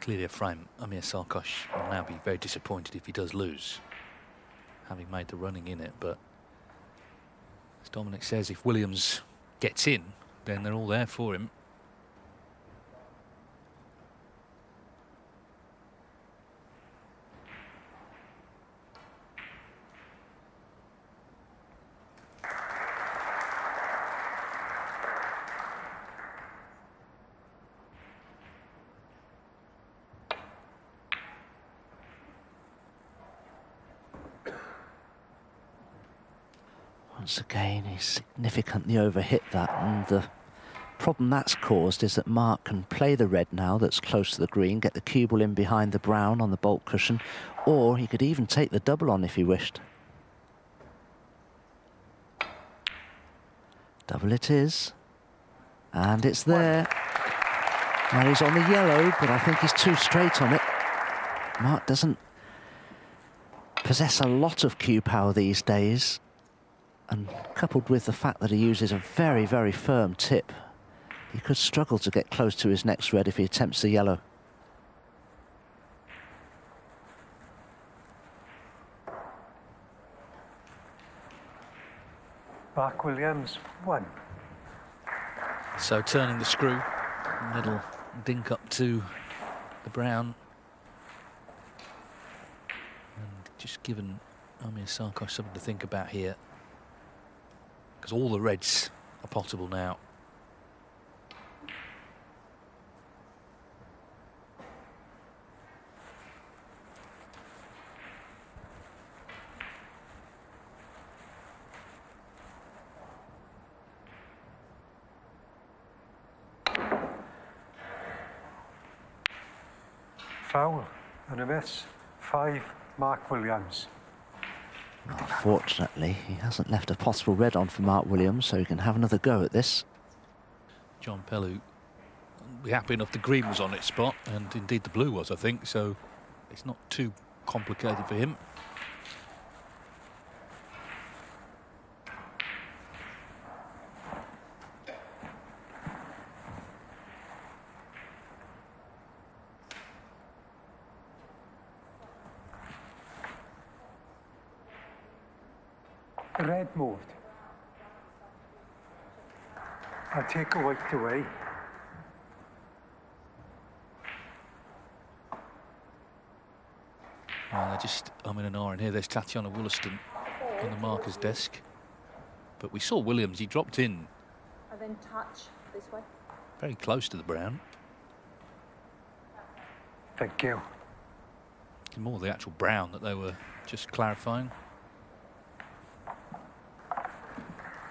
clearly a frame. Amir Sarkhosh will now be very disappointed if he does lose, having made the running in it. But as Dominic says, if Williams gets in, then they're all there for him. Once again, he significantly overhit that, and the problem that's caused is that Mark can play the red now that's close to the green, get the cue ball in behind the brown on the bolt cushion, or he could even take the double on if he wished. Double it is, and it's there. Now he's on the yellow, but I think he's too straight on it. Mark doesn't possess a lot of cue power these days, and coupled with the fact that he uses a very, very firm tip, he could struggle to get close to his next red if he attempts the yellow. Mark Williams, 1. So turning the screw, little dink up to the brown. And just given Amir Sarkhosh something to think about here, because all the reds are possible now. Foul and a miss. 5, Mark Williams. Unfortunately, he hasn't left a possible red on for Mark Williams, so he can have another go at this. John Pellew will be happy enough the green was on its spot, and indeed the blue was, I think, so it's not too complicated for him. Red moved. I'll take a white away. Well, they're just in an iron here. There's Tatiana Wollaston on the marker's desk. But we saw Williams, he dropped in. And then touch this way. Very close to the brown. Thank you. More the actual brown that they were just clarifying.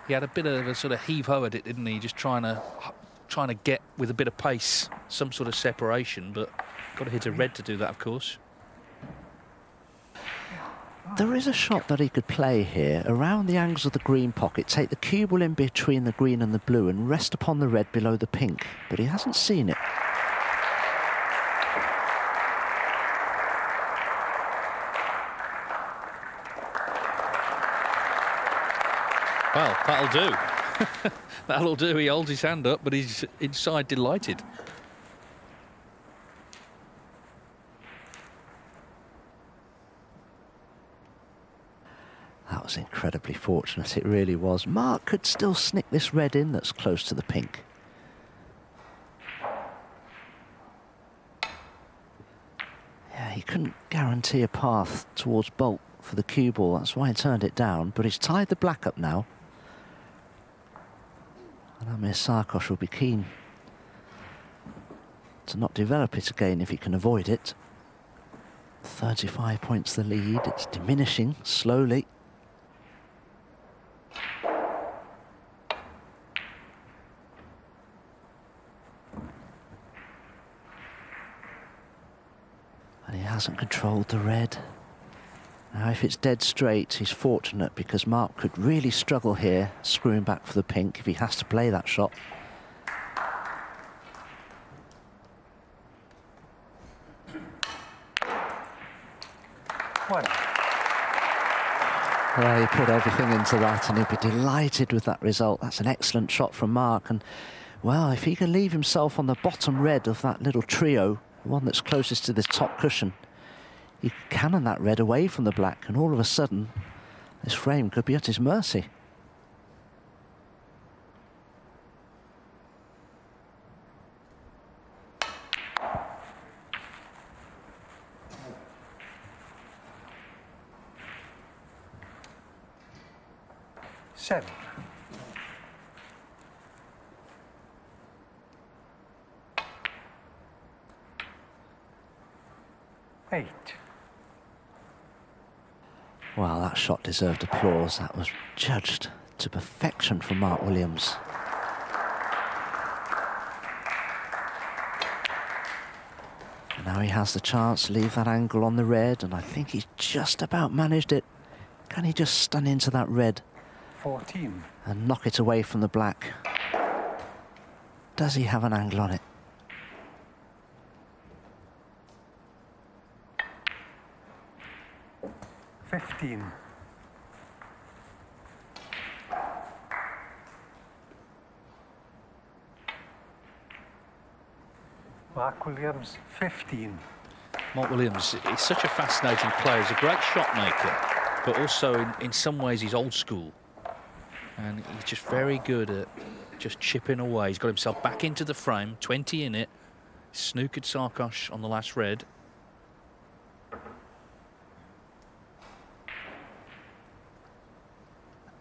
He had a bit of a sort of heave-ho at it, didn't he? Just trying to get, with a bit of pace, some sort of separation, but got to hit a red to do that, of course. There is a shot that he could play here, around the angles of the green pocket, take the cue ball in between the green and the blue and rest upon the red below the pink, but he hasn't seen it. Well, that'll do. That'll do. He holds his hand up, but he's inside delighted. That was incredibly fortunate, it really was. Mark could still snick this red in that's close to the pink. Yeah, he couldn't guarantee a path towards bolt for the cue ball, that's why he turned it down, but he's tied the black up now. And Amir Sarkhosh will be keen to not develop it again if he can avoid it. 35 points the lead, it's diminishing slowly. And he hasn't controlled the red. Now, if it's dead straight, he's fortunate because Mark could really struggle here, screwing back for the pink if he has to play that shot. One. Well, he put everything into that and he'd be delighted with that result. That's an excellent shot from Mark. And, well, if he can leave himself on the bottom red of that little trio the one that's closest to the top cushion. He could cannon that red away from the black, and all of a sudden, this frame could be at his mercy. Seven. 8. Well, that shot deserved applause. That was judged to perfection from Mark Williams. And now he has the chance to leave that angle on the red, and I think he's just about managed it. Can he just stun into that red? 14. And knock it away from the black? Does he have an angle on it? Mark Williams, 15. Mark Williams is such a fascinating player. He's a great shot maker, but also in some ways he's old school. And he's just very good at just chipping away. He's got himself back into the frame, 20 in it. Snookered Sarkhosh on the last red.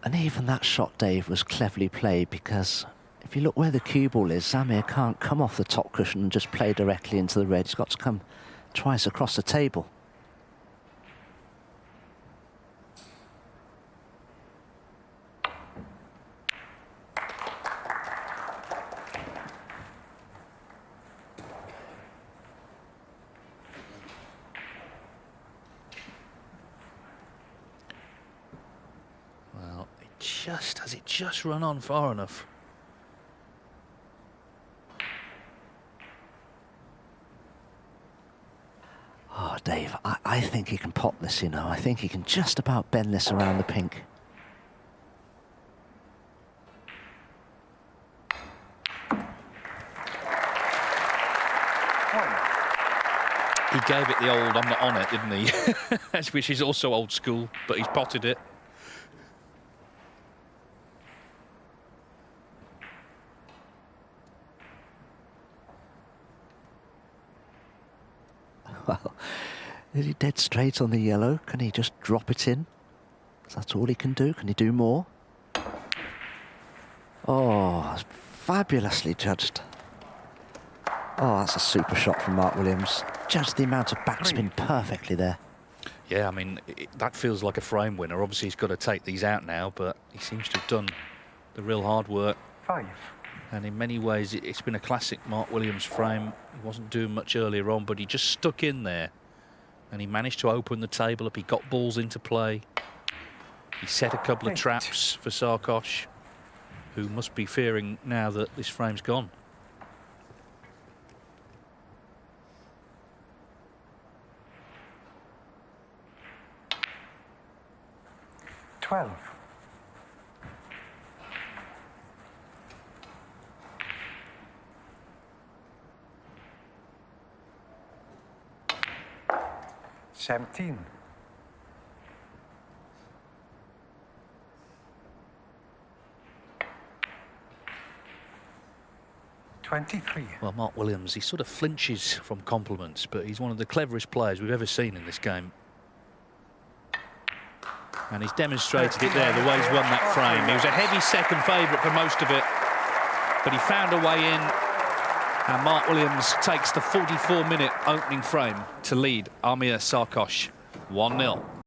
And even that shot, Dave, was cleverly played, because if you look where the cue ball is, Amir can't come off the top cushion and just play directly into the red. He's got to come twice across the table. Well, has it just run on far enough? Oh, Dave, I think he can pop this, you know. I think he can just about bend this around the pink. He gave it the old "I'm not on it," didn't he? Which is also old school, but he's potted it. Well, is he dead straight on the yellow? Can he just drop it in? That's all he can do. Can he do more? Oh, fabulously judged. Oh, that's a super shot from Mark Williams. Judged the amount of backspin perfectly there. Yeah, I mean, that feels like a frame winner. Obviously, he's got to take these out now, but he seems to have done the real hard work. 5. And in many ways, it's been a classic Mark Williams frame. He wasn't doing much earlier on, but he just stuck in there. And he managed to open the table up. He got balls into play. He set a couple of traps for Sarkhosh, who must be fearing now that this frame's gone. $12. 17. 23. Well, Mark Williams, he sort of flinches from compliments, but he's one of the cleverest players we've ever seen in this game. And he's demonstrated it there, the way he's won that frame. He was a heavy second favourite for most of it, but he found a way in. And Mark Williams takes the 44-minute opening frame to lead Amir Sarkhosh 1-0.